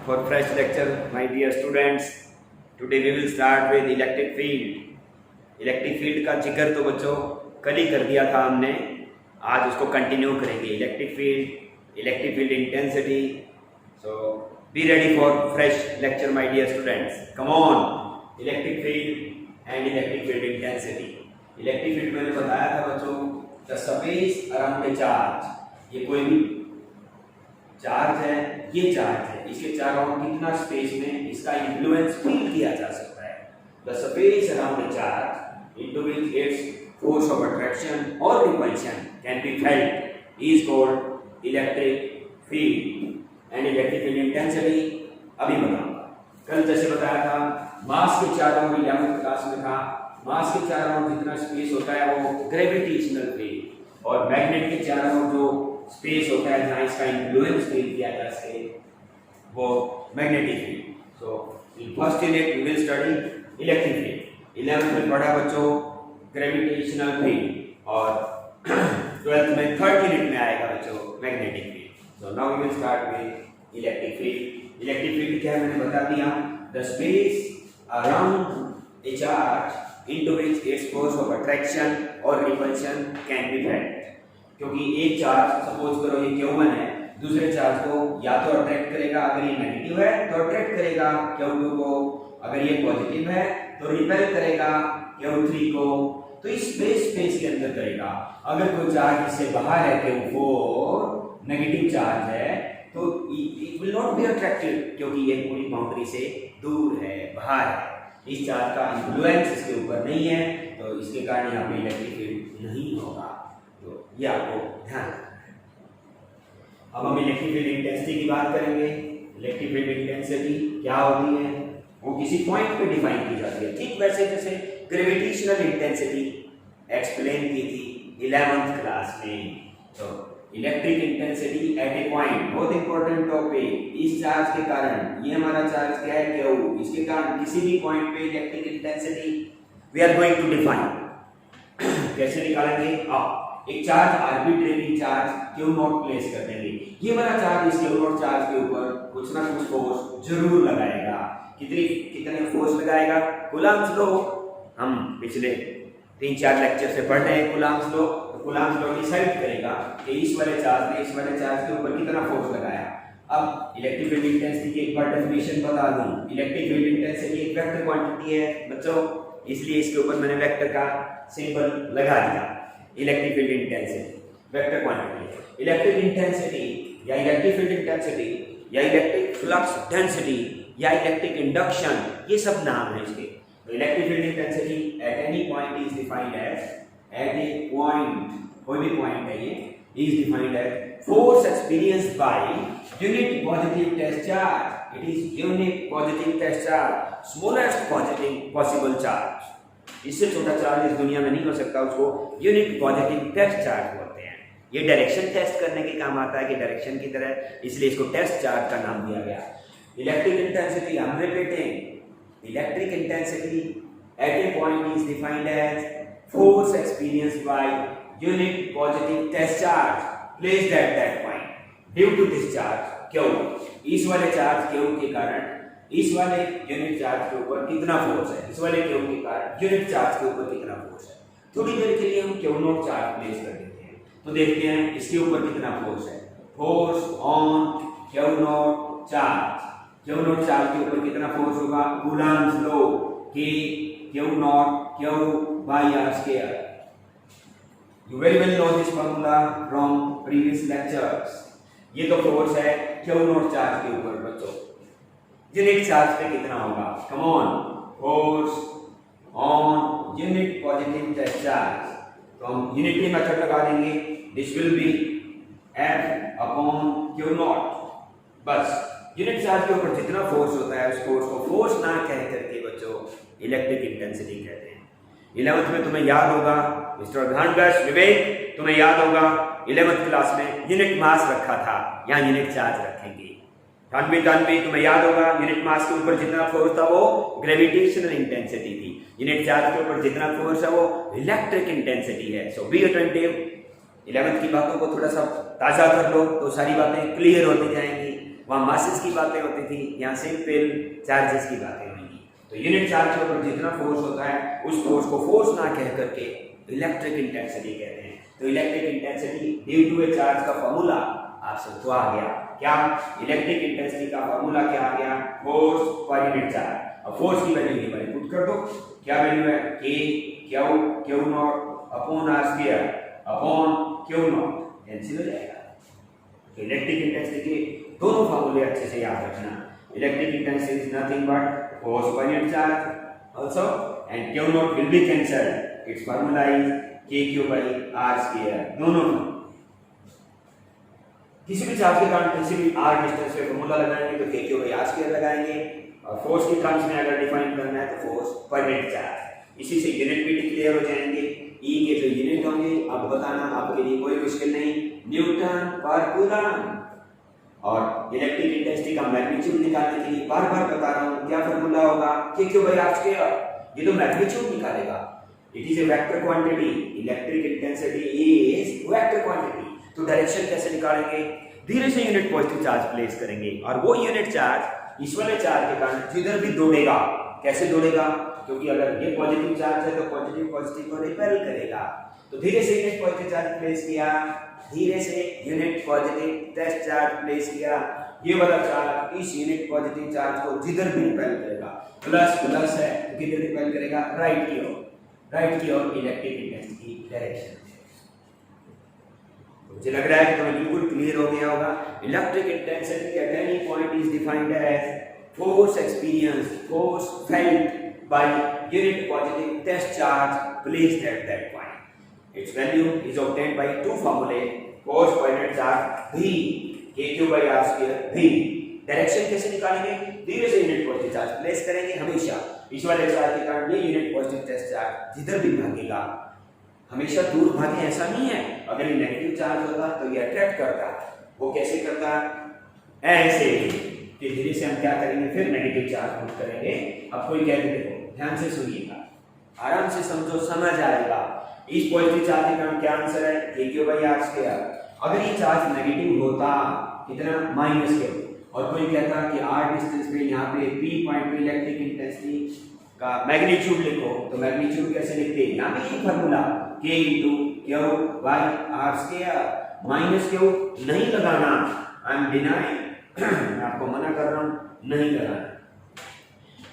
for fresh lecture, my dear students. Today we will start with electric field. Electric field का जिक्र तो बच्चों कल ही कर दिया था हमने, आज उसको कंटिन्यू करेंगे. Electric field intensity. So be ready for fresh lecture my dear students. Come on. Electric field and electric field intensity. Electric field मैंने बताया था बच्चों, the space around a charge. ये कोई भी चार्ज है, ये चार्ज है, इसके चारों ओर कितना स्पेस में इसका इन्फ्लुएंस फील किया जा सकता है. The space around the charge into which its force of attraction और repulsion can be felt is called electric field. And electric field intensity अभी बताऊंगा. कल जैसे बताया था, मास के चारों ओर 11th क्लास में था, मास के चारों ओर जितना स्पेस होता है वो ग्रेविटेशनल फील्ड, और मैग्नेट के चारों ओर जो स्पेस होता है जहां इसका इन्फ्लुएंस फील किया जा सके वो magnetic field. So first unit we will study electric field. 11th में पढ़ा बच्चों ग्रेविटेशनल फील्ड, और 12th में थर्ड यूनिट में आएगा बच्चों magnetic field. So now we will start with electric field. Electric field क्या है मैंने बता दिया, the space around a charge into which its force of attraction और रिपल्शन कैन बी फेल्ट. क्योंकि एक चार्ज सपोज करो ये Q1 है, दूसरे चार्ज को या तो अट्रैक्ट करेगा, अगर ये नेगेटिव है तो अट्रैक्ट करेगा Q2 को, अगर ये पॉजिटिव है तो रिपेल करेगा Q3 को. तो इस स्पेस के अंदर करेगा. अगर कोई चार्ज इससे बाहर है, Q4 नेगेटिव चार्ज है, तो it will not be attracted, क्योंकि ये पूरी बाउंड्री से दूर है, बाहर है. इस चार्ज का इन्फ्लुएंस इसके ऊपर नहीं है, तो इसके कारण यहाँ पे इलेक्ट्रिक फील्ड नहीं होगा. तो ये आपको ध्यान रखना है. अब हम इलेक्ट्रिक फील्ड इंटेंसिटी की बात करेंगे. इलेक्ट्रिक फील्ड इंटेंसिटी क्या होती है, वो किसी पॉइंट पे डिफाइन की जाती है, ठीक वैसे जैसे ग्रेविटेशनल इंटेंसिटी एक्सप्लेन की थी 11th क्लास में. तो electric intensity at a point, बहुत इंपॉर्टेंट टॉपिक. इस चार्ज के कारण, ये हमारा चार्ज क्या है Q, इसके कारण किसी भी पॉइंट पे electric intensity we are going to define. कैसे निकालेंगे? एक charge arbitrary charge Q0 place कर देंगे. ये वाला चार्ज इस Q0 चार्ज के ऊपर कुछ ना कुछ फोर्स जरूर लगाएगा. कितने फोर्स लगाएगा? कूलम्ब्स लॉ हम पिछले 3-4 लेक्चर से पढ़ रहे हैं. कूलम्ब्स लॉ, तो कूलम्ब्स लॉ डिसाइड करेगा कि इस वाले चार्ज ने इस वाले चार्ज के ऊपर कितना फोर्स लगाया. अब इलेक्ट्रिक फील्ड इंटेंसिटी की एक बार डेफिनेशन बता दूं. इलेक्ट्रिक फील्ड इंटेंसिटी एक वेक्टर क्वांटिटी है बच्चों, इसलिए इसके ऊपर मैंने वेक्टर का सिंबल लगा दिया. Electric field intensity vector quantity. Electric intensity या इलेक्ट्रिक फील्ड इंटेंसिटी या इलेक्ट्रिक फ्लक्स डेंसिटी या इलेक्ट्रिक इंडक्शन, ये सब नाम है इसके. Electric field intensity at any point is defined as, at a point, कोई भी पॉइंट है ये, is defined as force experienced by unit positive test charge. It is unit positive test charge, smallest positive possible charge. इससे छोटा charge इस दुनिया में नहीं हो सकता, उसको यूनिट पॉजिटिव टेस्ट चार्ज बोलते हैं. ये डायरेक्शन टेस्ट करने के काम आता है कि डायरेक्शन की तरह, इसलिए इसको टेस्ट चार्ज का नाम दिया गया. इलेक्ट्रिक इंटेंसिटी हम repeating, electric intensity at a point is defined as force experienced by unit positive test charge placed at that point due to this charge Q. इस वाले चार्ज Q के कारण इस वाले यूनिट चार्ज के ऊपर कितना फोर्स है, इस वाले Q के कारण यूनिट चार्ज के ऊपर कितना फोर्स है. थोड़ी देर के लिए हम Q0 चार्ज प्लेस कर देते हैं, तो देखते हैं इसके ऊपर कितना फोर्स है. Force on Q0 charge. Q0 charge के ऊपर कितना फोर्स होगा? कूलम्ब्स लॉ कि Q0 Q by R square. You very well know this formula from previous lectures. ये तो फोर्स है Q0 चार्ज के ऊपर बच्चों. यूनिट चार्ज पे कितना होगा? Come on. Force on unit positive test charge. तो हम यूनिटरी मेथड लगा देंगे. This will be F upon Q0. बस यूनिट चार्ज के ऊपर जितना फोर्स होता है उस फोर्स को फोर्स ना कह करके बच्चों इलेक्ट्रिक इंटेंसिटी कहते हैं. 11th में तुम्हें याद होगा, मिस्टर घनघश विवेक, तुम्हें याद होगा 11th क्लास में यूनिट मास रखा था, यहाँ यूनिट चार्ज रखेंगे. तानवी तुम्हें याद होगा यूनिट मास के ऊपर जितना फोर्स था वो ग्रेविटेशनल इंटेंसिटी थी. यूनिट चार्ज के ऊपर जितना फोर्स है वो इलेक्ट्रिक इंटेंसिटी है. सो बी अटेंटिव. 11th की बातों को थोड़ा सा ताज़ा कर लो तो सारी बातें क्लियर होती जाएंगी. वहाँ मासेस की बातें होती थी, यहाँ सिंपल चार्जेस की बातें होंगी। तो यूनिट चार्ज के ऊपर जितना फोर्स होता है उस फोर्स को फोर्स ना कह करके इलेक्ट्रिक इंटेंसिटी कहते हैं। तो electric intensity due to a charge का फॉर्मूला आप सबको आ गया। क्या इलेक्ट्रिक इंटेंसिटी का फॉर्मूला क्या आ गया? फोर्स पर यूनिट चार्ज। अब फोर्स की वैल्यू ये वाली पुट कर दो। क्या वैल्यू है? K Q naught upon R square upon Q naught, cancel हो जाएगा। तो इलेक्ट्रिक इंटेंसिटी के दोनों फॉर्मूले अच्छे से याद रखना। Electric intensity is nothing but force पर unit charge also, and Q not will be cancelled. It's formula is KQ by R square. दोनों किसी भी चार्ज के कारण किसी भी r डिस्टेंस पे फॉर्मूला लगाएंगे तो KQ by R स्क्वायर लगाएंगे, और फोर्स की टर्म्स में अगर डिफाइन करना है तो फोर्स पर यूनिट चार्ज। इसी से यूनिट भी डिक्लेयर हो जाएंगे। E के जो यूनिट होंगे अब बताना आपके लिए कोई मुश्किल नहीं, न्यूटन पर कूलम। और इलेक्ट्रिक इंटेंसिटी का मैग्नीट्यूड निकालने के लिए बार बार बता रहा हूँ क्या फॉर्मूला होगा? KQ by R square. ये तो मैग्नीट्यूड निकालेगा। It is a vector quantity. Electric intensity is vector quantity. तो डायरेक्शन कैसे निकालेंगे? धीरे से यूनिट पॉजिटिव चार्ज प्लेस करेंगे और वो यूनिट चार्ज इस वाले चार्ज के कारण जिधर भी दौड़ेगा। कैसे दौड़ेगा? क्योंकि अगर ये पॉजिटिव चार्ज है तो पॉजिटिव पॉजिटिव को रिपेल करेगा। तो धीरे से यूनिट पॉजिटिव चार्ज प्लेस किया, धीरे से unit positive test charge place किया। ये वाला चार्ज इस यूनिट पॉजिटिव चार्ज को जिधर भी रिपेल करेगा। प्लस प्लस है तो किधर रिपेल करेगा? राइट की ओर। राइट की ओर इलेक्ट्रिक इंटेंसिटी की डायरेक्शन। मुझे लग रहा है कि तुम्हें बिल्कुल क्लियर हो गया होगा। Electric intensity at any point is defined as force experienced, force felt by unit positive test charge placed at that point. Its value is obtained by two formulae, force पर unit charge V KQ by R square V। Direction कैसे निकालेंगे? धीरे से unit positive charge place करेंगे। हमेशा इस वाले charge के कारण ये यूनिट पॉजिटिव टेस्ट चार्ज जिधर भी भागेगा हमेशा दूर भागे ऐसा नहीं है। अगर ये नेगेटिव चार्ज होता तो ये अट्रैक्ट करता। वो कैसे करता? ऐसे कि धीरे से हम क्या करेंगे? फिर नेगेटिव चार्ज पुट करेंगे। अब कोई कहते देखो, ध्यान से सुनिएगा, आराम से समझो, समझ आएगा। इस पॉजिटिव चार्ज के कारण क्या आंसर है? KQ by R square. अगर ये चार्ज नेगेटिव होता कितना? माइनस के, और कोई कहता कि r डिस्टेंस पे यहाँ पे P पॉइंट पे इलेक्ट्रिक इंटेंसिटी का मैग्नीट्यूड लिखो, तो मैग्नीट्यूड कैसे लिखते हैं? यहाँ पे ये formula K × Q by R square. Minus क्यों नहीं लगाना? आई एम डिनाइंग, मैं आपको मना कर रहा हूँ नहीं लगाना,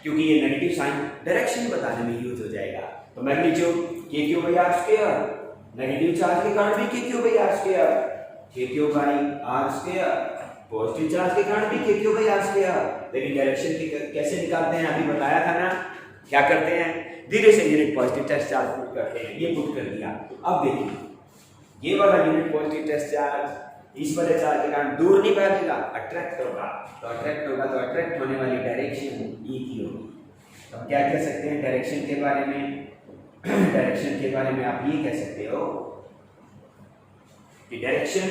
क्योंकि ये नेगेटिव साइन डायरेक्शन बताने में यूज हो जाएगा। तो magnitude KQ by R square, negative charge के कारण भी KQ by R square, KQ by R square, positive charge के कारण भी KQ by R स्क्वायर। लेकिन डायरेक्शन कैसे निकालते हैं? अभी बताया था ना। क्या करते हैं? धीरे से unit positive test charge put करते हैं। ये पुट कर दिया। अब देखिए, ये वाला यूनिट पॉजिटिव टेस्ट चार्ज इस वाले चार्ज के कारण दूर नहीं भागेगा, अट्रैक्ट होगा। तो अट्रैक्ट होने वाली डायरेक्शन E की होगी। तो क्या कह सकते हैं डायरेक्शन के बारे में? डायरेक्शन के बारे में आप ये कह सकते हो कि direction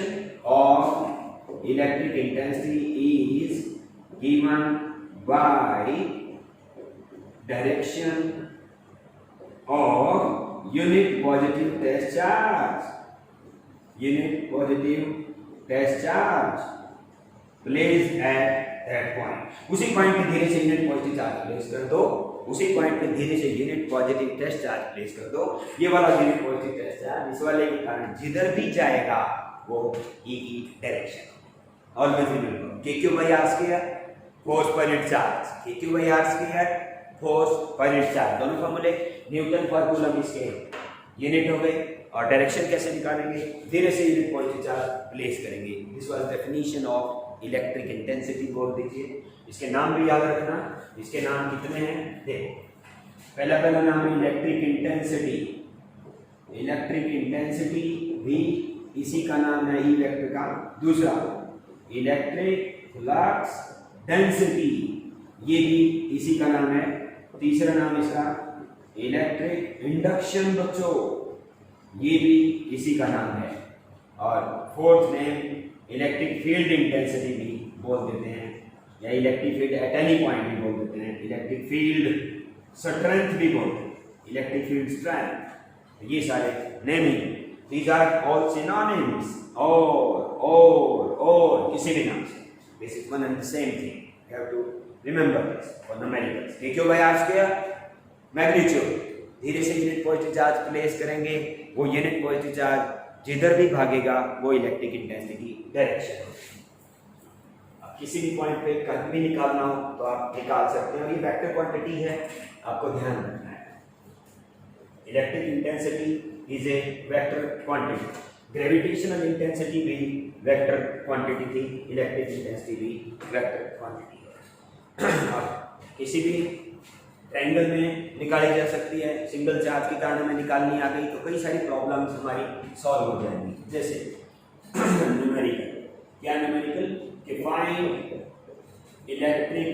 of electric intensity is given by direction of unit positive test charge. Unit positive test charge placed at that point. उसी पॉइंट पे धीरे से यूनिट पॉजिटिव चार्ज प्लेस कर दो। उसी पॉइंट पे धीरे से unit positive test charge place कर दो। ये वाला यूनिट पॉजिटिव टेस्ट चार्ज इस वाले के कारण जिधर भी जाएगा वो E की डायरेक्शन। और KQ by R square, force पर unit charge, KQ by R square, force पर यूनिट चार्ज। दोनों फॉर्मूले न्यूटन पर कूलम इसके यूनिट हो गए। और डायरेक्शन कैसे निकालेंगे? धीरे से यूनिट पॉजिटिव चार्ज प्लेस करेंगे। This was definition of electric intensity. बोल दीजिए, इसके नाम भी याद रखना। इसके नाम कितने हैं? देखो, पहला नाम है इलेक्ट्रिक इंटेंसिटी। इलेक्ट्रिक इंटेंसिटी भी इसी का नाम है E वेक्टर का। दूसरा इलेक्ट्रिक फ्लक्स डेंसिटी, ये भी इसी का नाम है। तीसरा नाम इसका इलेक्ट्रिक इंडक्शन बच्चों, ये भी इसी का नाम है। और fourth name electric field intensity भी बोल देते हैं, या electric field at any point भी बोल देते हैं। इलेक्ट्रिक फील्ड स्ट्रेंथ भी बोलते हैं, इलेक्ट्रिक फील्ड स्ट्रेंथ। ये सारे naming, these are all synonyms. और किसी भी नाम से This is one and the same thing. You have to remember this for numericals. क्यों भाई आज क्या मैग्नीट्यूड, धीरे से यूनिट पॉजिटिव चार्ज प्लेस करेंगे, वो यूनिट पॉजिटिव चार्ज जिधर भी भागेगा वो इलेक्ट्रिक इंटेंसिटी डायरेक्शन होगी। अब किसी भी पॉइंट पे कहीं भी निकालना हो तो आप निकाल सकते हैं, और ये वेक्टर क्वांटिटी है, आपको ध्यान रखना है। Electric intensity is a vector quantity, gravitational intensity भी वेक्टर क्वांटिटी थी, इलेक्ट्रिक इंटेंसिटी भी वेक्टर क्वांटिटी है। किसी भी ट्रायंगल में निकाली जा सकती है, सिंगल चार्ज के कारण हमें निकालनी आ गई तो कई सारी प्रॉब्लम्स हमारी सॉल्व हो जाएंगी। जैसे न्यूमेरिकल, क्या न्यूमेरिकल कि find electric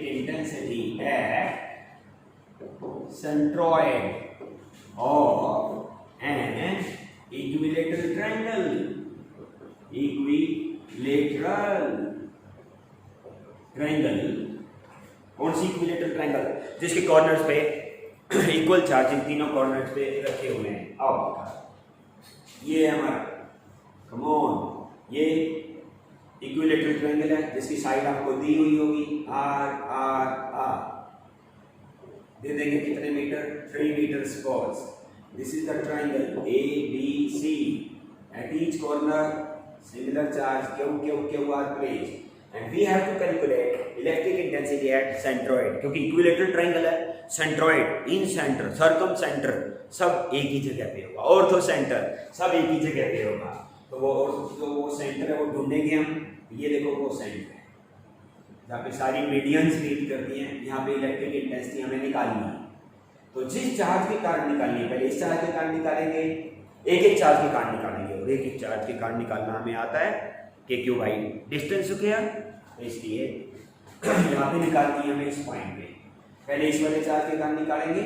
intensity eight centroid of an equilateral triangle, कौन सी इक्विलेटरल ट्रायंगल जिसके कॉर्नर्स पे इक्वल चार्ज इन तीनों कॉर्नर्स पे रखे हुए हैं। आओ ये है हमारा, कम ऑन, ये इक्विलेटरल ट्रायंगल है जिसकी साइड आपको दी हुई होगी आर आर आर, दे देंगे कितने meter, 3 meter square. This is the triangle A B C, at each corner similar charge Q are placed and we have to calculate electric intensity at centroid, क्योंकि equilateral triangle है, centroid, इन centre, circum centre सब एक ही जगह पे होगा, ortho centre सब एक ही जगह पे होगा। तो वो सेंटर है वो ढूंढेंगे हम। ये देखो वो सेंटर है जहाँ पे सारी मीडियंस मीट करती हैं, यहाँ पे इलेक्ट्रिक इंटेंसिटी हमें निकालनी है। तो जिस चार्ज के कारण निकालनी है, पहले इस चार्ज के कारण निकालेंगे, एक एक चार्ज के कारण निकालेंगे, और एक एक चार्ज के कारण निकालना हमें आता है कि क्यों भाई डिस्टेंस हो गया, तो इसलिए यहाँ पे निकालनी है हमें इस पॉइंट पे। पहले इस वाले चार्ज के कारण निकालेंगे,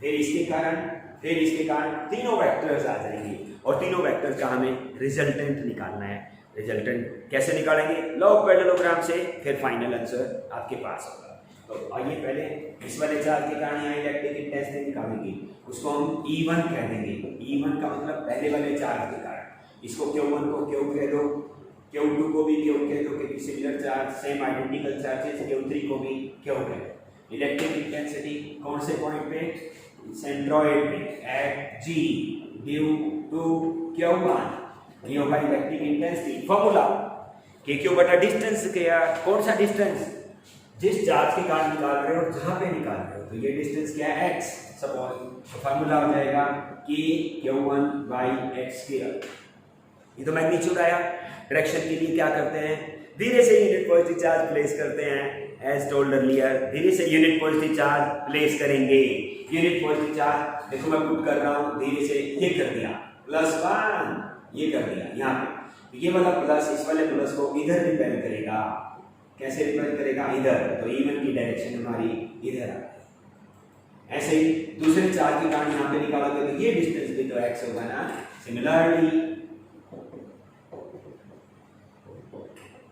फिर इसके कारण, फिर इसके कारण, तीनों वेक्टर्स आ जाएंगे और तीनों वेक्टर्स का हमें रिजल्टेंट निकालना है। रिजल्टेंट कैसे निकालेंगे, लॉ ऑफ पैरेललोग्राम से, फिर फाइनल आंसर आपके पास होगा। तो आइए पहले इस वाले चार्ज के कारण यहाँ इलेक्ट्रिक इंटेंसिटी निकालेंगे, उसको हम E1 कह देंगे। E1 का मतलब पहले वाले चार्ज के कारण, इसको Q1 को Q कह दो, Q2 को भी Q कह दो क्योंकि similar charge, same identical charges, Q3 को भी Q कह दो। इलेक्ट्रिक इंटेंसिटी कौन से पॉइंट पे, सेंट्रॉइड पे eight G due to Q1, ये होगा इलेक्ट्रिक इंटेंसिटी। फॉर्मूला Q बटा डिस्टेंस किया, कौन सा डिस्टेंस, जिस चार्ज के कारण निकाल रहे हो और जहां पे निकाल रहे हो, तो ये डिस्टेंस क्या है x सपोज, तो फार्मूला हो जाएगा Q1/x²। ये तो मैग्नीट्यूड आया। डायरेक्शन के लिए क्या करते हैं, धीरे से यूनिट पॉजिटिव चार्ज प्लेस करते हैं, एज टोल्ड अर्लियर, धीरे से यूनिट पॉजिटिव चार्ज प्लेस करेंगे। यूनिट पॉजिटिव चार्ज देखो मैं पुट कर रहा हूं, धीरे से ये कर दिया +1, ये कर दिया यहाँ पे, तो ये वाला प्लस इस वाले प्लस को इधर रिपेल करेगा। कैसे रिपेल करेगा, इधर, तो E1 की डायरेक्शन हमारी इधर आ गई। ऐसे ही दूसरे चार्ज के कारण यहाँ पे निकालोगे तो ये डिस्टेंस भी तो x होगा ना। सिमिलरली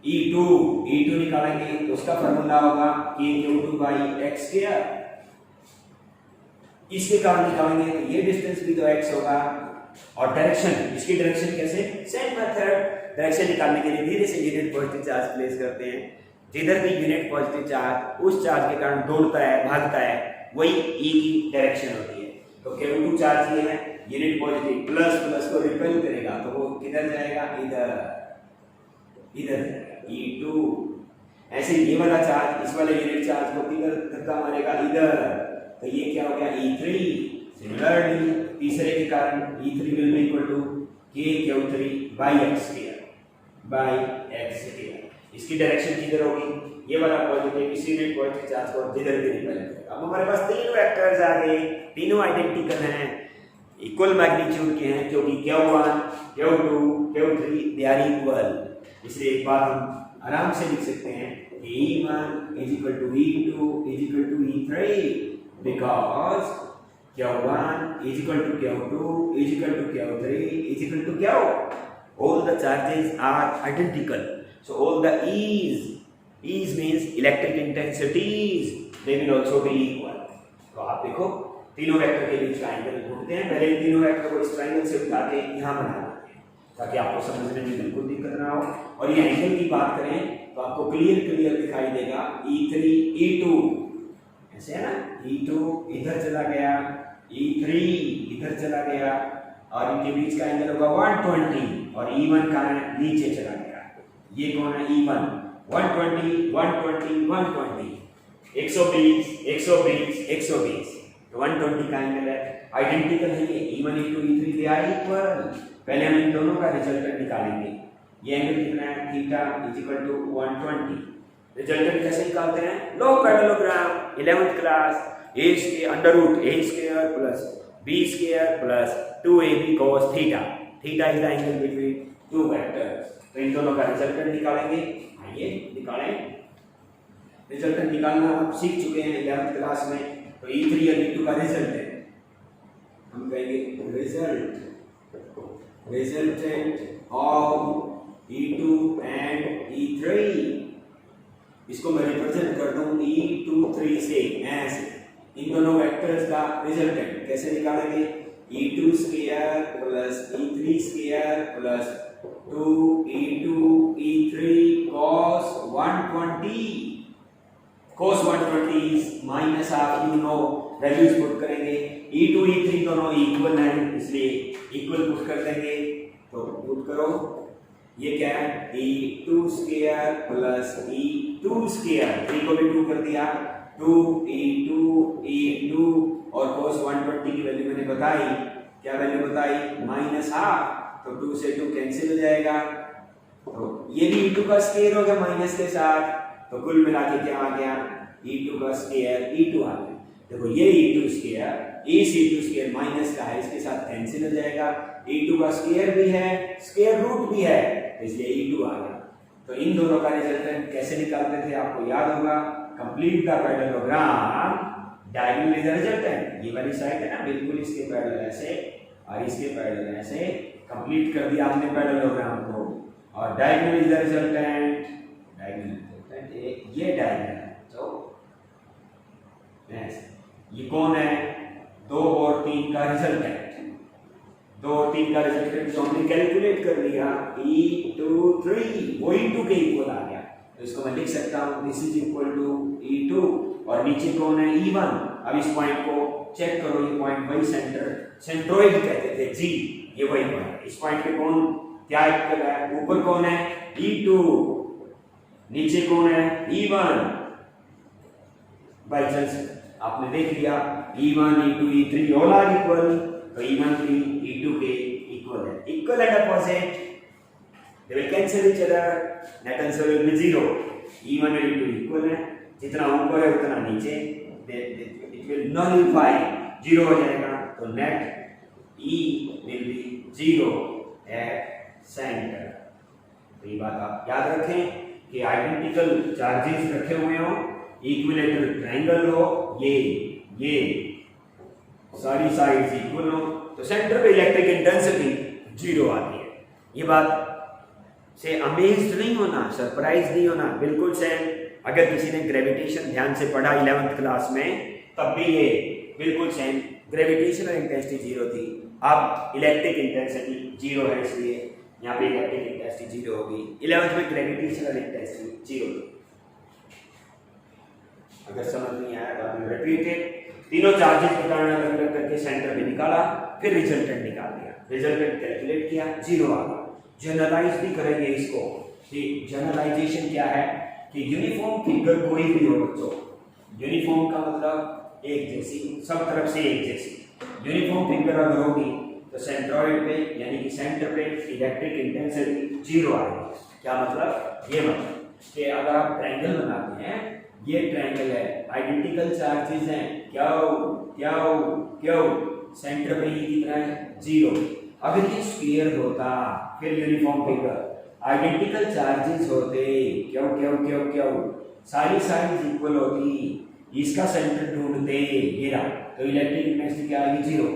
E2 निकालेंगे तो उसका फॉर्मूला होगा Q2/x²। इसके कारण निकालेंगे तो ये डिस्टेंस भी तो x होगा। और डायरेक्शन, इसकी डायरेक्शन कैसे, सेम मेथड, डायरेक्शन निकालने के लिए धीरे से यूनिट पॉजिटिव चार्ज प्लेस करते हैं, जिधर भी यूनिट पॉजिटिव चार्ज उस चार्ज के कारण दौड़ता है, भागता है, वही E की डायरेक्शन होती है। तो Q2 चार्ज ये है, यूनिट पॉजिटिव प्लस को रिपेल करेगा तो वो किधर जाएगा, इधर E2। ऐसे ये वाला चार्ज इस वाले यूनिट चार्ज को किधर धक्का मारेगा, इधर, तो ये क्या हो गया, E3। सिमिलरली तीसरे के कारण E3 will be equal to Q3/x²। इसकी डायरेक्शन किधर होगी, ये वाला पॉजिटिव, इसी यूनिट पॉजिटिव चार्ज को जिधर भी रिपेल करेगा। अब हमारे पास तीन वेक्टर्स आ गए, तीनों आइडेंटिकल हैं, इक्वल मैग्नीट्यूड के हैं, क्योंकि Q1, Q2, Q3 they are equal. इसलिए एक बात हम आराम से लिख सकते हैं कि E1 = E2 = E3 because Q1 = Q2 = Q3 = Q. All the charges are identical. So all the E's means electric intensities, they will also be equal. तो आप देखो तीनों वेक्टर के बीच ट्रायंगल ढूंढते हैं, पहले इन तीनों वेक्टर को इस ट्रायंगल से उठा के यहाँ बना देते हैं ताकि आपको समझने में बिल्कुल दिक्कत ना हो। और ये एंगल की बात करें तो आपको क्लियर दिखाई देगा E3 E2, ऐसे है ना, E2 इधर चला गया, E3 इधर चला गया, और इनके बीच का एंगल होगा 120, और E1 कहाँ है, नीचे चला गया। ये कौन है, E1, 120 120 120, 120 120 120, तो 120 का एंगल है, आइडेंटिकल है ये, E1 E2 E3 they are equal. पहले हम इन दोनों का रिजल्टेंट निकालेंगे। ये एंगल कितना है, theta is equal to 120। Resultant कैसे निकालते हैं, law parallelogram 11th class, a square under root a square plus b square plus 2ab cos theta. Theta is the angle between two vectors. तो इन दोनों का रिजल्टेंट निकालेंगे। आइए निकालें। रिजल्टेंट निकालना आप सीख चुके हैं 11th क्लास में। तो E3 और E2 का रिजल्टेंट हम कहेंगे resultant of E2 and E3। इसको मैं रिप्रेजेंट कर दूं E23 से, ऐसे इन दोनों वेक्टर्स का रिजल्टेंट कैसे निकालेंगे, E2 square plus E3 square plus 2E2 E3 cos 120। cos 120 minus of you know values put करेंगे। E2 E3 दोनों इक्वल हैं, इसलिए इक्वल पुट कर देंगे। तो पुट करो, ये क्या है, E2 square plus E2 square, 3 को भी 2 कर दिया, 2E2 E2, और cos 120 की वैल्यू मैंने बताई, क्या वैल्यू बताई, माइनस हाफ, तो 2 से 2 कैंसिल हो जाएगा। तो ये भी E2 का स्क्वायर हो गया माइनस के साथ, तो कुल मिला के क्या आ गया, E2 का स्क्वायर E2 आ गया। देखो ये E2 स्क्वायर इस E2 स्क्वायर माइनस का है, इसके साथ कैंसिल हो जाएगा। E2 का स्क्वायर भी है, स्क्वायर रूट भी है, इसलिए E2 आ गया। तो इन दोनों का रिजल्टेंट कैसे निकालते थे आपको याद होगा, complete the parallelogram, diagonal is the resultant. ये वाली साइड है ना, बिल्कुल इसके पैरेलल ऐसे और इसके पैरेलल ऐसे कंप्लीट कर दिया आपने पैरेललोग्राम को, और diagonal is the resultant, diagonal ये डायगोनल है। तो ये कौन है, 2 और 3 का रिजल्टेंट, 2 और 3 का रिजल्टेंट जो हमने कैलकुलेट कर लिया, E23 वो E2 के इक्वल आ गया। तो इसको मैं लिख सकता हूँ, this is equal to E2, और नीचे कौन है, E1। अब इस पॉइंट को चेक करो, ये पॉइंट वही सेंट्रोइड कहते थे जी, ये वही पॉइंट। इस पॉइंट पे कौन क्या इक्वल है, ऊपर कौन है, E2, नीचे कौन है, E1। बाई चांस आपने देख लिया E1 E2 E3 all are equal, तो E1 3 E2 के इक्वल है, equal and opposite, they will cancel each other, net answer will be 0। E1 और E2 इक्वल है, जितना ऊपर है उतना नीचे, इट विल नॉलिफाई, 0 हो जाएगा। तो net E will be 0 at centre. तो ये बात आप याद रखें कि आइडेंटिकल चार्जेस रखे हुए हो, इक्विलेटरल ट्रायंगल हो, ये सारी साइड्स इक्वल हो, तो सेंटर पे इलेक्ट्रिक इंटेंसिटी 0 आती है। ये बात से अमेज्ड नहीं होना, सरप्राइज नहीं होना, बिल्कुल सेम। अगर किसी ने ग्रेविटेशन ध्यान से पढ़ा 11th क्लास में, तब भी ये बिल्कुल सेम, ग्रेविटेशनल इंटेंसिटी 0 थी, अब इलेक्ट्रिक इंटेंसिटी 0 है, इसलिए यहाँ पे इलेक्ट्रिक इंटेंसिटी 0 होगी। 11th में ग्रेविटेशनल इंटेंसिटी 0 थी। अगर समझ नहीं आया तो आपने रिपीटेड तीनों चार्जेस बताना अलग अलग करके सेंटर में निकाला, फिर रिजल्टेंट निकाल दिया, रिजल्टेंट कैलकुलेट किया, 0 आ गया। जनरलाइज भी करेंगे इसको, कि जनरलाइजेशन क्या है, कि यूनिफॉर्म फिगर कोई भी हो बच्चों, यूनिफॉर्म का मतलब एक जैसी, सब तरफ से एक जैसी। यूनिफॉर्म फिगर अगर होगी तो सेंट्रॉइड पे यानी कि सेंटर पे इलेक्ट्रिक इंटेंसिटी 0 आएगी। क्या मतलब, ये मतलब कि अगर आप ट्रायंगल बनाते हैं, ये ट्रायंगल है, आइडेंटिकल चार्जेस हैं, क्यों सेंटर पे ही कितना है, 0। अगर ये स्फीयर होता, फिर यूनिफॉर्म फिगर, आइडेंटिकल चार्जेस होते, क्यों सारी साइड्स इक्वल होती, इसका सेंटर ढूंढते, ये रहा, तो इलेक्ट्रिक इंटेंसिटी क्या आएगी, 0।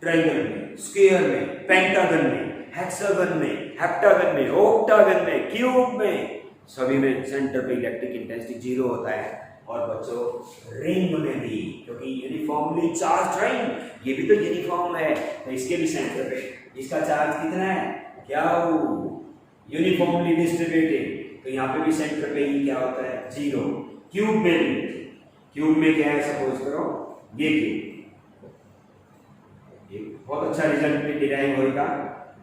ट्रायंगल में, स्क्वायर में, पेंटागन में, हेक्सागन में, हेप्टागन में, ऑक्टागन में, क्यूब में, सभी में सेंटर पे इलेक्ट्रिक इंटेंसिटी 0 होता है। और बच्चों रिंग में भी, क्योंकि यूनिफॉर्मली चार्ज रिंग, ये भी तो यूनिफॉर्म है, तो इसके भी सेंटर पे इसका चार्ज कितना है, क्यू यूनिफॉर्मली डिस्ट्रीब्यूटेड, तो यहाँ पे भी सेंटर पे ही क्या होता है 0। क्यूब में क्या है, सपोज करो ये क्यूब, ये बहुत अच्छा रिजल्ट भी डिराइव होगा।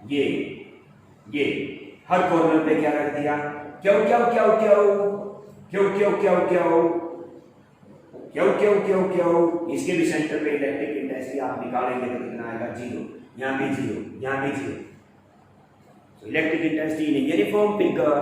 ये हर कॉर्नर पे क्या रख दिया, क्यों क्यों क्यों क्यों क्यों क्यों क्यों क्यों क्यों क्यों क्यों क्यों, इसके भी सेंटर पे इलेक्ट्रिक इंटेंसिटी आप निकालेंगे तो कितना आएगा 0, यहाँ भी 0, यहाँ भी 0। So electric intensity in a uniform figure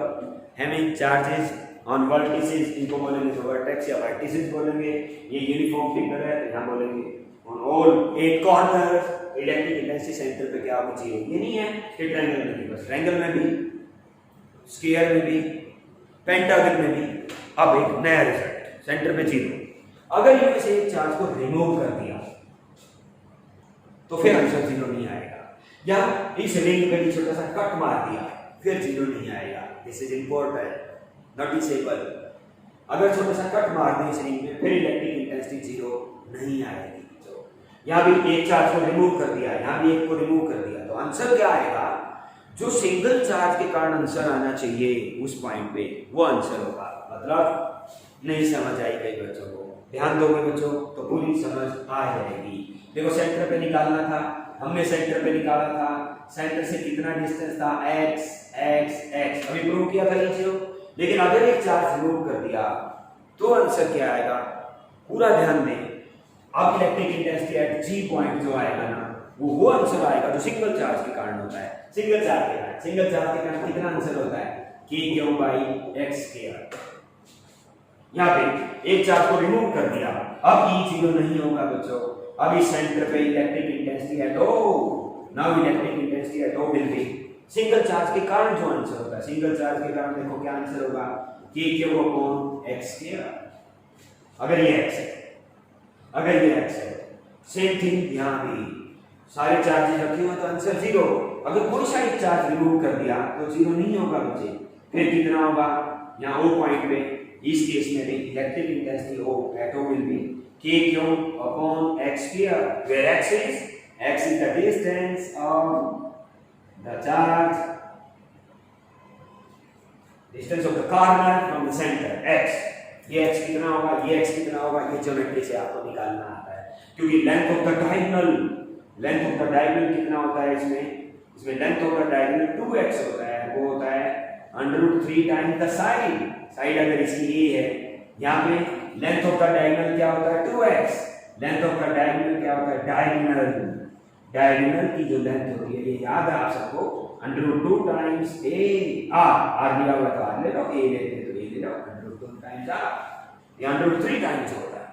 having charges on vertices, इनको बोलेंगे तो वर्टेक्स या वर्टिसेस बोलेंगे। ये यूनिफॉर्म फिगर है तो यहाँ बोलेंगे on all 8 corners electric intensity centre पे क्या होगा 0। ये नहीं है कि ट्रायंगल में भी, बस ट्रायंगल में भी, स्क्वायर में भी, पेंटागन में भी। अब एक नया रिजल्ट, सेंटर पे 0। अगर इनमें से एक चार्ज को रिमूव कर दिया तो फिर आंसर 0 नहीं आएगा, या इस रिंग पे छोटा सा कट मार दिया फिर 0 नहीं आएगा। This is important, noticeable. अगर छोटा सा कट मार दें इस रिंग में फिर इलेक्ट्रिक इंटेंसिटी 0 नहीं आएगी। तो यहाँ भी एक चार्ज को रिमूव कर दिया, यहाँ भी एक को रिमूव कर दिया, तो आंसर क्या आएगा, जो सिंगल चार्ज के कारण आंसर आना चाहिए उस पॉइंट पे वो आंसर होगा। मतलब नहीं समझ आई कई बच्चों को, ध्यान दोगे बच्चों तो पूरी समझ आ जाएगी। देखो सेंटर पे निकालना था, हमने सेंटर पे निकाला था, सेंटर से कितना डिस्टेंस था x x x, अभी प्रूव किया था ये, लेकिन अगर एक चार्ज रिमूव कर दिया तो आंसर क्या आएगा, पूरा ध्यान दें। अब electric intensity eight g point जो आएगा ना वो आंसर आएगा जो सिंगल चार्ज के कारण होता है। सिंगल चार्ज के कारण कितना आंसर होता है k/x²। यहाँ पे एक चार्ज को रिमूव कर दिया, अब E 0 नहीं होगा बच्चों। अब इस सेंटर पे electric intensity eight O, now electric intensity eight O will B single charge के कारण जो आंसर होता है, सिंगल चार्ज के कारण देखो क्या आंसर होगा k/x²। अगर ये x है, अगर ये x है, सेम थिंग यहाँ भी सारे चार्जेस रखे हुए तो आंसर 0। अगर कोई सा एक चार्ज रिमूव कर दिया तो 0 नहीं होगा बच्चे। फिर कितना होगा, यहाँ O पॉइंट पे इस केस में भी electric intensity O at O will be k/x², where x is the distance of the charge, distance of the corner from the center x। ये x कितना होगा, ये x कितना होगा, ये ज्योमेट्री से आपको निकालना आता है, क्योंकि लेंथ ऑफ द डायगोनल कितना होता है इसमें length of the diagonal 2x होता है, वो होता है √3 टाइम्स द साइड अगर इसकी a है, यहाँ पे लेंथ ऑफ द डायगोनल क्या होता है 2x। Length of the diagonal क्या होता है, डायगोनल की जो लेंथ होती है ये याद है आप सबको, √2 टाइम्स a। r दिया हुआ तो r ले लो, a लेते तो a ले लो, √2 टाइम्स r, ये √3 टाइम्स होता है।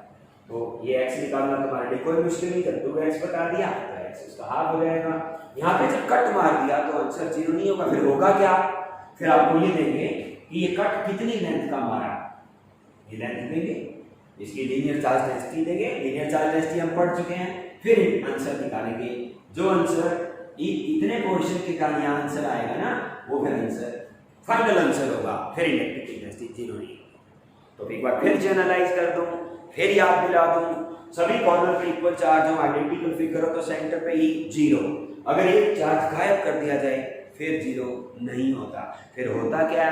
तो ये x निकालना तुम्हारे लिए कोई मुश्किल नहीं, जब 2x बता दिया तो x उसका हाफ हो जाएगा। यहाँ पे जब कट मार दिया तो आंसर 0 नहीं होगा। फिर होगा क्या, फिर आपको ये देंगे कि ये कट कितनी लेंथ का मारा, ये लेंथ देंगे, इसकी लीनियर चार्ज डेंसिटी देंगे, लीनियर चार्ज डेंसिटी हम पढ़ चुके हैं। फिर आंसर निकालेंगे, जो आंसर इतने पोर्शन के कारण यहाँ आंसर आएगा ना वो फिर आंसर फाइनल आंसर होगा, फिर इलेक्ट्रिक इंटेंसिटी 0 नहीं। तो एक बार फिर जनरलाइज कर दूं, फिर याद दिला दूं, सभी कॉर्नर पे इक्वल चार्ज हो, आइडेंटिकल फिगर हो तो सेंटर पे ही 0। अगर एक चार्ज गायब कर दिया जाए फिर 0 नहीं होता। फिर होता क्या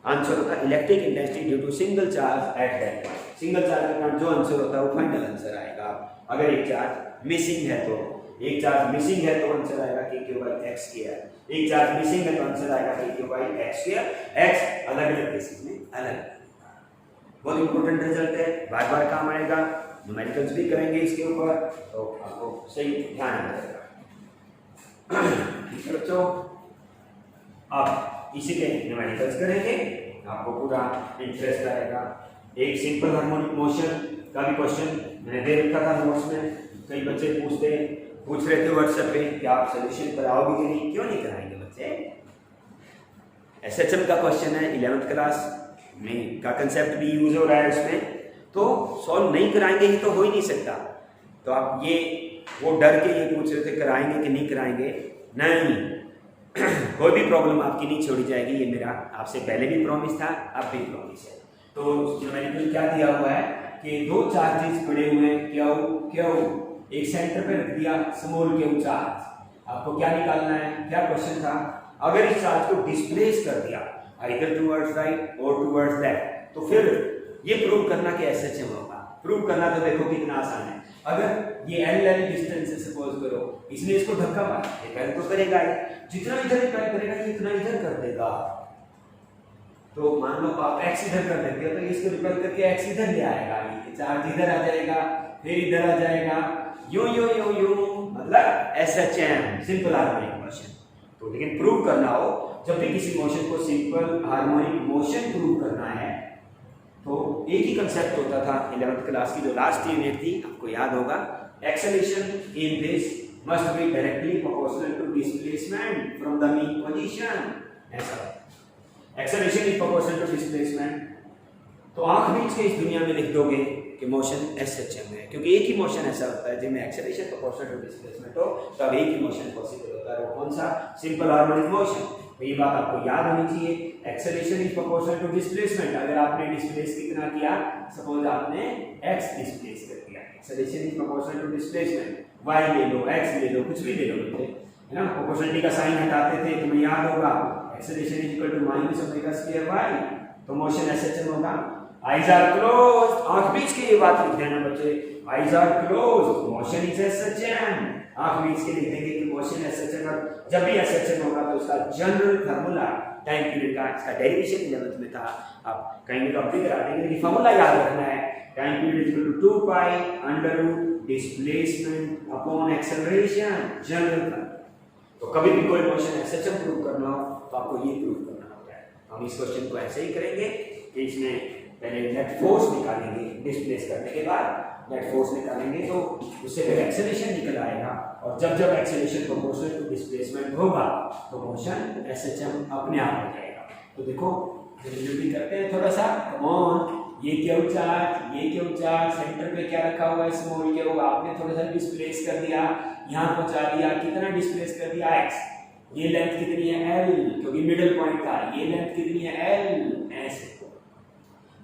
आंसर होता है electric intensity due to single charge at that point. Single charge के कारण जो आंसर होता है वो फाइनल आंसर आएगा। अगर एक चार्ज मिसिंग है तो आंसर आएगा k/x²। एक चार्ज मिसिंग है तो आंसर आएगा k/x²। x अलग अलग केसेस में अलग। बहुत इंपॉर्टेंट रिजल्ट है, बार बार काम आएगा, न्यूमेरिकल्स भी करेंगे इसके ऊपर, तो आपको सही ध्यान रखना। ठीक है बच्चों, अब इसी के न्यूमेरिकल्स करेंगे, आपको पूरा इंटरेस्ट आएगा। एक सिंपल हार्मोनिक मोशन का भी क्वेश्चन मैंने दे रखा था नोट्स में, कई बच्चे पूछ रहे थे व्हाट्सएप पे कि आप सोल्यूशन कराओगे कि नहीं। क्यों नहीं कराएंगे बच्चे, SHM का क्वेश्चन है, 11th क्लास में का कंसेप्ट भी यूज हो रहा है उसमें, तो सॉल्व नहीं कराएंगे ये तो हो ही नहीं सकता। तो आप ये वो डर के ये पूछ रहे थे कराएंगे कि नहीं कराएंगे, नहीं कोई भी प्रॉब्लम आपकी नहीं छोड़ी जाएगी, ये मेरा आपसे पहले भी प्रॉमिस था, अब भी प्रॉमिस है। तो न्यूमेरिकल क्या दिया हुआ है कि दो चार्जेस पड़े हुए हैं, क्यू एक सेंटर पे रख दिया स्मॉल क्यू चार्ज, आपको क्या निकालना है, क्या क्वेश्चन था, अगर इस चार्ज को डिस्प्लेस कर दिया आइदर टुवर्ड्स राइट और टुवर्ड्स लेफ्ट, तो फिर ये प्रूव करना कि एसएचएम होगा। प्रूव करना तो देखो कितना आसान है। अगर ये एल डिस्टेंस है सपोज करो, इसने इसको धक्का मारा, ये पहले तो करेगा ही, जितना इधर रिपेल करेगा ये इतना इधर कर देगा। तो मान लो आप एक्स इधर कर देते हो तो इसको रिपेल करके एक्स इधर ले आएगा, ये चार्ज इधर आ जाएगा, फिर इधर आ जाएगा, यूं यूं यूं यूं, मतलब एसएचएम, सिंपल हार्मोनिक मोशन। तो लेकिन प्रूव करना हो, जब भी किसी मोशन को सिंपल हार्मोनिक मोशन प्रूव करना है तो एक ही कंसेप्ट होता था 11th क्लास की जो लास्ट यूनिट थी, आपको याद होगा, acceleration in this must be directly proportional to displacement from the mean position. ऐसा acceleration is proportional to displacement. तो आंख बीच के इस दुनिया में लिख दोगे कि मोशन एसएचएम है, क्योंकि एक ही मोशन ऐसा होता है जिसमें एक्सेलरेशन प्रोपोर्शनल टू डिस्प्लेसमेंट हो, तब एक ही मोशन पॉसिबल होता है। वो कौन सा? Simple harmonic motion. तो ये बात आपको याद होनी चाहिए, acceleration is proportional to displacement. अगर आपने डिस्प्लेस कितना किया, सपोज आपने x डिस्प्लेस कर दिया, acceleration is proportional to displacement, y ले लो, x ले लो, कुछ भी ले लो, है ना, प्रोपोर्शनलिटी का साइन हटाते थे, तुम्हें याद होगा, acceleration is equal to minus omega square y, तो मोशन एसएचएम होगा। आईज आर क्लोज्ड, आंख बीच के ये बात लिख देना बच्चे, eyes are closed, motion is SHM. आंख बीच के लिख देंगे कि मोशन एसएचएम, और जब भी एसएचएम होगा तो उसका जनरल फार्मूला टाइम पीरियड का, इसका डेरिवेशन 11th में था, आप कहीं तो अभी करा देंगे, लेकिन फार्मूला याद रखना है, time period equal to 2 pi under root displacement upon acceleration, general. तो कभी भी कोई मोशन एसएचएम प्रूव करना हो तो आपको ये प्रूव करना होता है। हम इस क्वेश्चन को ऐसे ही करेंगे कि इसमें पहले नेट फोर्स निकालेंगे, डिस्प्लेस करने के बाद नेट फोर्स निकालेंगे, तो उससे फिर एक्सेलरेशन निकल आएगा, और जब जब एक्सेलरेशन प्रोपोर्शनल टू डिस्प्लेसमेंट होगा तो मोशन एसएचएम अपने आप हो जाएगा। तो देखो जल्दी करते हैं थोड़ा सा, कम ऑन, ये क्यू चार्ज सेंटर पे क्या रखा हुआ है, स्मॉल क्यू, आपने थोड़ा सा डिस्प्लेस कर दिया, यहाँ पहुंचा दिया, कितना डिस्प्लेस कर दिया, x, ये लेंथ कितनी है l, क्योंकि मिडिल पॉइंट था, ये लेंथ कितनी है l, ऐसे।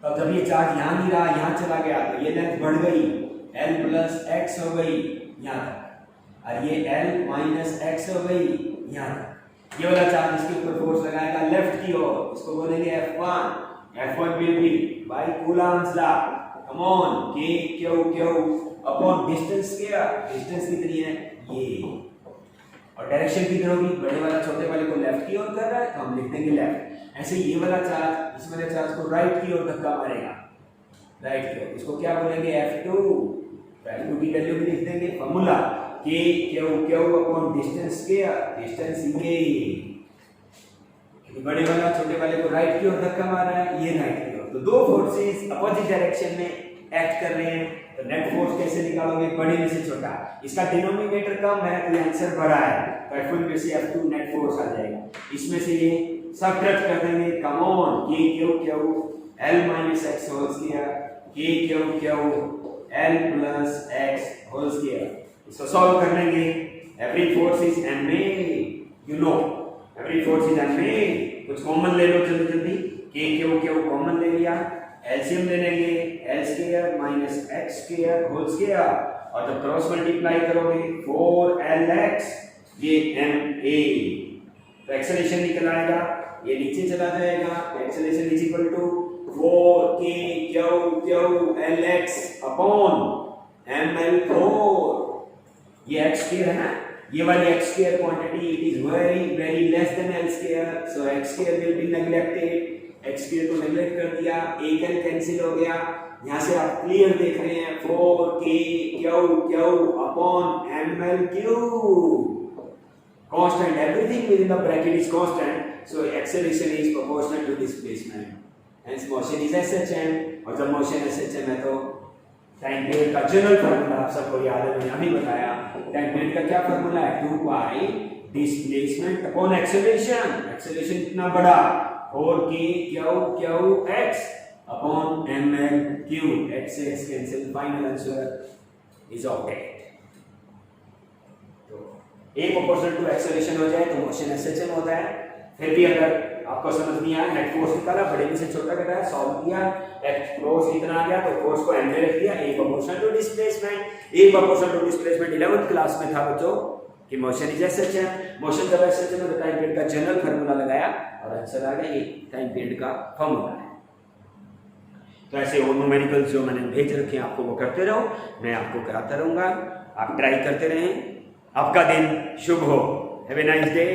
तो जब ये चार्ज यहाँ नहीं रहा, यहाँ चला गया, तो ये लेंथ बढ़ गई, l प्लस x हो गई यहाँ तक, और ये l माइनस x हो गई यहाँ तक। ये वाला चार्ज इसके ऊपर फोर्स लगाएगा लेफ्ट की ओर, इसको बोलेंगे F1 will be by Coulomb's law, come on, k q upon distance square, distance कितनी है ये, और डायरेक्शन कितनी होगी, बड़े वाला छोटे वाले को लेफ्ट की ओर कर रहा है तो हम लिख देंगे लेफ्ट। ऐसे ये वाला चार्ज इस वाले चार्ज को राइट की ओर धक्का मारेगा, राइट की ओर, इसको क्या बोलेंगे F2 की वैल्यू भी लिख देंगे, formula k q upon distance square, distance ये, बड़े वाला छोटे वाले को राइट की ओर धक्का मार रहा है, ये राइट की ओर, तो दो फोर्सेस अपोजिट डायरेक्शन में एक्ट कर रहे हैं, तो नेट फोर्स कैसे निकालोगे, बड़े में से छोटा, इसका डिनोमिनेटर कम है तो आंसर बड़ा है, तो F1 में से F2 नेट फोर्स आ जाएगा, इसमें से ये सब्ट्रैक्ट कर देंगे, come on, k q l minus x whole square, k q l plus x whole square, इसको सॉल्व कर लेंगे, every force is ma, you know every force is ma, कुछ कॉमन ले लो जल्दी, k q कॉमन ले लिया, LCM ले लेंगे, l square minus x square whole square, और जब क्रॉस मल्टीप्लाई करोगे 4lx, ये ma, तो एक्सेलरेशन निकल आएगा, ये नीचे चला जाएगा, acceleration is equal to 4k lx upon ml4, ये x स्क्वायर है ना, ये वाली x square quantity it is very less than l square, so x square will be neglected, x square को नेग्लेक्ट कर दिया, एक l कैंसिल हो गया, यहाँ से आप क्लियर देख रहे हैं 4k upon ml3, constant, everything within the bracket is constant, so acceleration is proportional to displacement, hence motion is SHM, और जब motion SHM है तो टाइम पीरियड का जनरल फार्मूला आप सबको याद है, मैंने अभी बताया, टाइम पीरियड का क्या फार्मूला है, 2 पाई डिस्प्लेसमेंट अपॉन एक्सेलरेशन, एक्सेलरेशन कितना बड़ा 4k x upon ml3, x से x cancel, final answer is octet. तो a प्रोपोर्शनल टू एक्सेलरेशन हो जाए तो मोशन एसएचएम होता है। फिर भी अगर आपको समझ नहीं आया, नेट फोर्स निकाला, बड़े में से छोटा कर रहा है, सॉल्व किया, नेट फोर्स कितना आ गया तो फोर्स को m में रख दिया, a proportional to displacement, a proportional to displacement 11th class में था बच्चों कि मोशन इज एज सच है, मोशन का वैसे में तो टाइम पीरियड का जनरल फार्मूला लगाया और आंसर आ गया, ये टाइम पीरियड का फार्मूला है। तो ऐसे और न्यूमेरिकल्स जो मैंने भेज रखे हैं आपको वो करते रहो, मैं आपको कराता रहूँगा, आप ट्राई करते रहें। आपका दिन शुभ हो। Have a nice day.